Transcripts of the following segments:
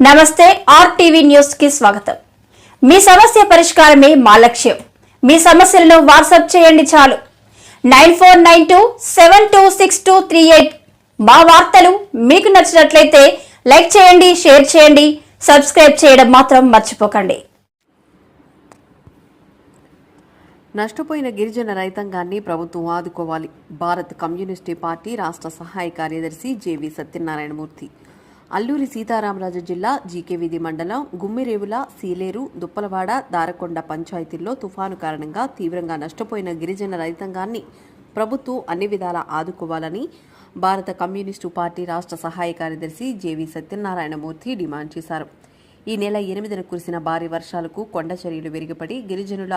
నమస్తే RTV news కి స్వాగతం. మీ సమస్య పరిష్కారమే మా లక్ష్యం. మీ సమస్యలను వాట్సాప్ చేయండి చాలు. 9492726238. మా వార్తలు మీకు నచ్చినట్లయితే లైక్ చేయండి, షేర్ చేయండి, సబ్స్క్రైబ్ చేయడం మాత్రం మర్చిపోకండి. నష్టపోయిన గిరిజన రైతాంగాన్ని ప్రభుత్వం ఆదుకోవాలి. భారత కమ్యూనిస్టు పార్టీ రాష్ట్ర సహాయ కార్యదర్శి జేవి సత్యనారాయణమూర్తి. అల్లూరి సీతారామరాజు జిల్లా జీకేవిధి మండలం గుమ్మిరేవుల, సీలేరు, దుప్పలవాడ, దారకొండ పంచాయతీల్లో తుఫాను కారణంగా తీవ్రంగా నష్టపోయిన గిరిజన రైతాంగాన్ని ప్రభుత్వం అన్ని విధాలా ఆదుకోవాలని భారత కమ్యూనిస్టు పార్టీ రాష్ట్ర సహాయ కార్యదర్శి జేవి సత్యనారాయణమూర్తి డిమాండ్ చేశారు. ఈ నెల 8న కురిసిన భారీ వర్షాలకు కొండ చర్యలు విరిగిపడి గిరిజనుల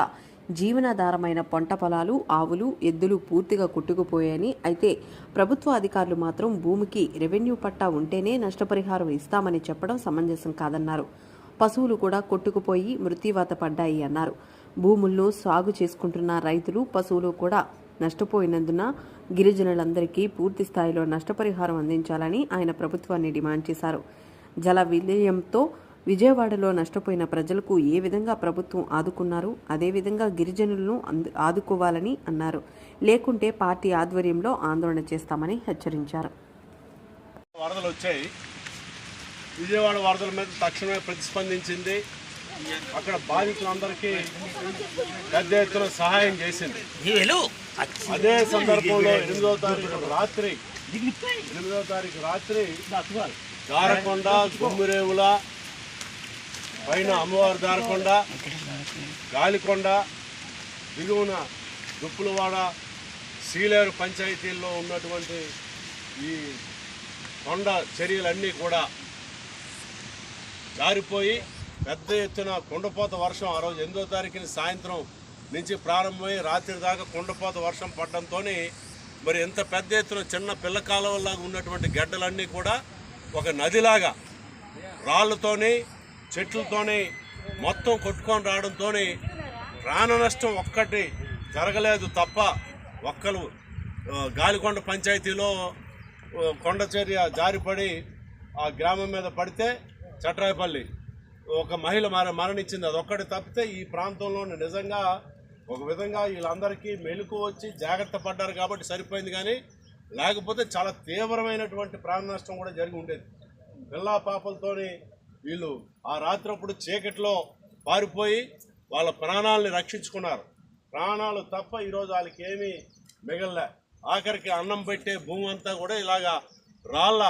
జీవనాధారమైన పంట పొలాలు, ఆవులు, ఎద్దులు పూర్తిగా కొట్టుకుపోయాయని, అయితే ప్రభుత్వ అధికారులు మాత్రం భూమికి రెవెన్యూ పట్టా ఉంటేనే నష్టపరిహారం ఇస్తామని చెప్పడం సమంజసం కాదన్నారు. పశువులు కూడా కొట్టుకుపోయి మృత్యువాత పడ్డాయి అన్నారు. భూములను సాగు చేసుకుంటున్న రైతులు, పశువులు కూడా నష్టపోయినందున గిరిజనులందరికీ పూర్తి స్థాయిలో నష్టపరిహారం అందించాలని ఆయన ప్రభుత్వాన్ని డిమాండ్ చేశారు. జల విలయంతో విజయవాడలో నష్టపోయిన ప్రజలకు ఏ విధంగా ప్రభుత్వం ఆదుకున్నారు, అదేవిధంగా గిరిజనులను ఆదుకోవాలని అన్నారు. లేకుంటే పార్టీ ఆధ్వర్యంలో ఆందోళన చేస్తామని హెచ్చరించారు. వరదలు వచ్చాయి. విజయవాడ వరదల మీద తక్షణమే ప్రతిస్పందించింది. అక్కడ బాధితులందరికీ పెద్ద ఎత్తున సహాయం చేసింది. అదే సందర్భంలో 8వ తారీఖు రాత్రి దారకొండ, గుమ్మిరేవుల పైన అమ్మవారి దారకొండ, గాలికొండ, దిగువన దుప్పులవాడ, సీలేరు పంచాయతీల్లో ఉన్నటువంటి ఈ కొండ చర్యలన్నీ కూడా జారిపోయి పెద్ద ఎత్తున కుండపోత వర్షం ఆ రోజు 8వ తారీఖున సాయంత్రం నుంచి ప్రారంభమై రాత్రి దాకా కుండపోత వర్షం పడడంతో మరి ఎంత పెద్ద ఎత్తున చిన్న పిల్ల కాలువలాగా ఉన్నటువంటి గడ్డలన్నీ కూడా ఒక నదిలాగా రాళ్ళతోని చెట్లతోని మొత్తం కొట్టుకొని రావడంతో ప్రాణ నష్టం ఒక్కటి జరగలేదు తప్ప ఒక్కరు గాలికొండ పంచాయతీలో కొండ చర్య జారిపడి ఆ గ్రామం మీద పడితే చట్రాయపల్లి ఒక మహిళ మరణించింది. అదొక్కటి తప్పితే ఈ ప్రాంతంలో నిజంగా ఒక విధంగా వీళ్ళందరికీ మెలకు వచ్చి జాగ్రత్త పడ్డారు కాబట్టి సరిపోయింది. కానీ లేకపోతే చాలా తీవ్రమైనటువంటి ప్రాణ నష్టం కూడా జరిగి ఉండేది. పిల్లా పాపలతోని వీళ్ళు ఆ రాత్రప్పుడు చీకట్లో పారిపోయి వాళ్ళ ప్రాణాలని రక్షించుకున్నారు. ప్రాణాలు తప్ప ఈరోజు వాళ్ళకి ఏమీ మిగలలే. ఆఖరికి అన్నం పెట్టే భూమి అంతా కూడా ఇలాగా రాళ్ళ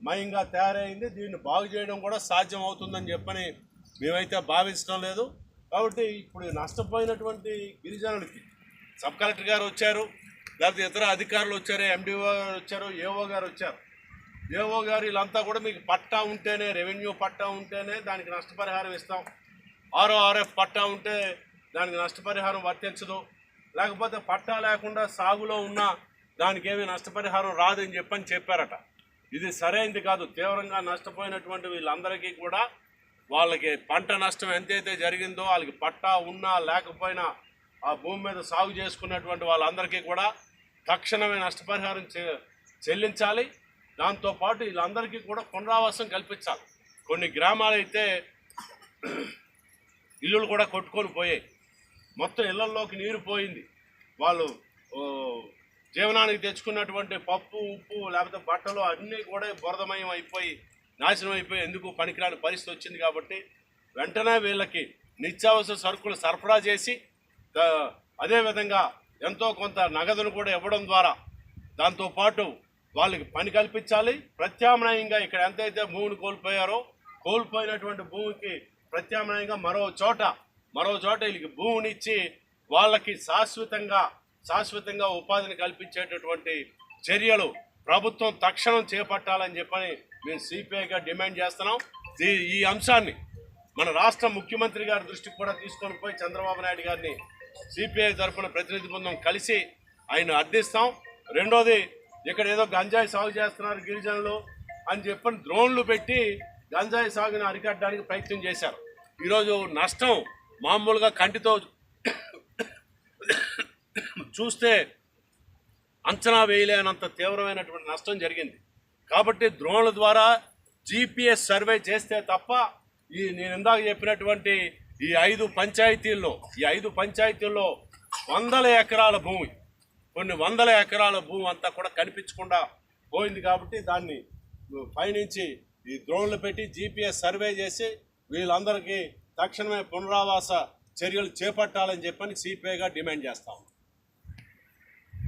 మయంగా తయారైంది. దీన్ని బాగు చేయడం కూడా సాధ్యం అవుతుందని చెప్పని మేమైతే భావించడం లేదు. కాబట్టి ఇప్పుడు నష్టపోయినటువంటి గిరిజనులకి సబ్ కలెక్టర్ గారు వచ్చారు, లేకపోతే ఇతర అధికారులు వచ్చారు, ఎండిఓ గారు వచ్చారు, ఏఓ గారు వచ్చారు. ఏఓ గారు వీళ్ళంతా కూడా మీకు పట్టా ఉంటేనే, రెవెన్యూ పట్టా ఉంటేనే దానికి నష్టపరిహారం ఇస్తాం, ఆర్ఓఆర్ఎఫ్ పట్టా ఉంటే దానికి నష్టపరిహారం వర్తించదు, లేకపోతే పట్టా లేకుండా సాగులో ఉన్న దానికి ఏమీ నష్టపరిహారం రాదని చెప్పారట. ఇది సరైనది కాదు. తీవ్రంగా నష్టపోయినటువంటి వీళ్ళందరికీ కూడా వాళ్ళకి పంట నష్టం ఎంతైతే జరిగిందో వాళ్ళకి పట్టా ఉన్నా లేకపోయినా ఆ భూమి మీద సాగు చేసుకున్నటువంటి వాళ్ళందరికీ కూడా తక్షణమే నష్టపరిహారం చెల్లించాలి. దాంతోపాటు వీళ్ళందరికీ కూడా పునరావాసం కల్పించాలి. కొన్ని గ్రామాలైతే ఇల్లులు కూడా కొట్టుకొని పోయాయి, మొత్తం ఇళ్లలోకి నీరు పోయింది. వాళ్ళు జీవనానికి తెచ్చుకున్నటువంటి పప్పు, ఉప్పు, లేకపోతే బట్టలు అన్నీ కూడా బురదమయం అయిపోయి నాశనం అయిపోయి ఎందుకు పనికిరాని పరిస్థితి వచ్చింది. కాబట్టి వెంటనే వీళ్ళకి నిత్యావసర సరుకులు సరఫరా చేసి అదేవిధంగా ఎంతో కొంత నగదును కూడా ఇవ్వడం ద్వారా దాంతోపాటు వాళ్ళకి పని కల్పించాలి. ప్రత్యామ్నాయంగా ఇక్కడ ఎంతైతే భూమిని కోల్పోయినటువంటి భూమికి ప్రత్యామ్నాయంగా మరో చోట వీళ్ళకి భూమినిచ్చి వాళ్ళకి శాశ్వతంగా ఉపాధిని కల్పించేటటువంటి చర్యలు ప్రభుత్వం తక్షణం చేపట్టాలని చెప్పని మేము సిపిఐగా డిమాండ్ చేస్తున్నాం. ఈ అంశాన్ని మన రాష్ట్ర ముఖ్యమంత్రి గారి దృష్టికి కూడా తీసుకొని పోయి చంద్రబాబు నాయుడు గారిని సిపిఐ తరఫున ప్రతినిధి బృందం కలిసి ఆయన అర్థిస్తాం. రెండోది, ఇక్కడ ఏదో గంజాయి సాగు చేస్తున్నారు గిరిజనులు అని చెప్పని డ్రోన్లు పెట్టి గంజాయి సాగుని అరికట్టడానికి ప్రయత్నం చేశారు. ఈరోజు నష్టం మామూలుగా కంటితో చూస్తే అంచనా వేయలేనంత తీవ్రమైనటువంటి నష్టం జరిగింది. కాబట్టి డ్రోన్ల ద్వారా GPS సర్వే చేస్తే తప్ప నేను ఇందాక చెప్పినటువంటి ఈ 5 పంచాయతీల్లో వందల ఎకరాల భూమి, కొన్ని వందల ఎకరాల భూమి అంతా కూడా కనిపించకుండా పోయింది. కాబట్టి దాన్ని పైనుంచి ఈ డ్రోన్లు పెట్టి GPS సర్వే చేసి వీళ్ళందరికీ తక్షణమే పునరావాస చర్యలు చేపట్టాలని చెప్పని సిపిఐగా డిమాండ్ చేస్తాం.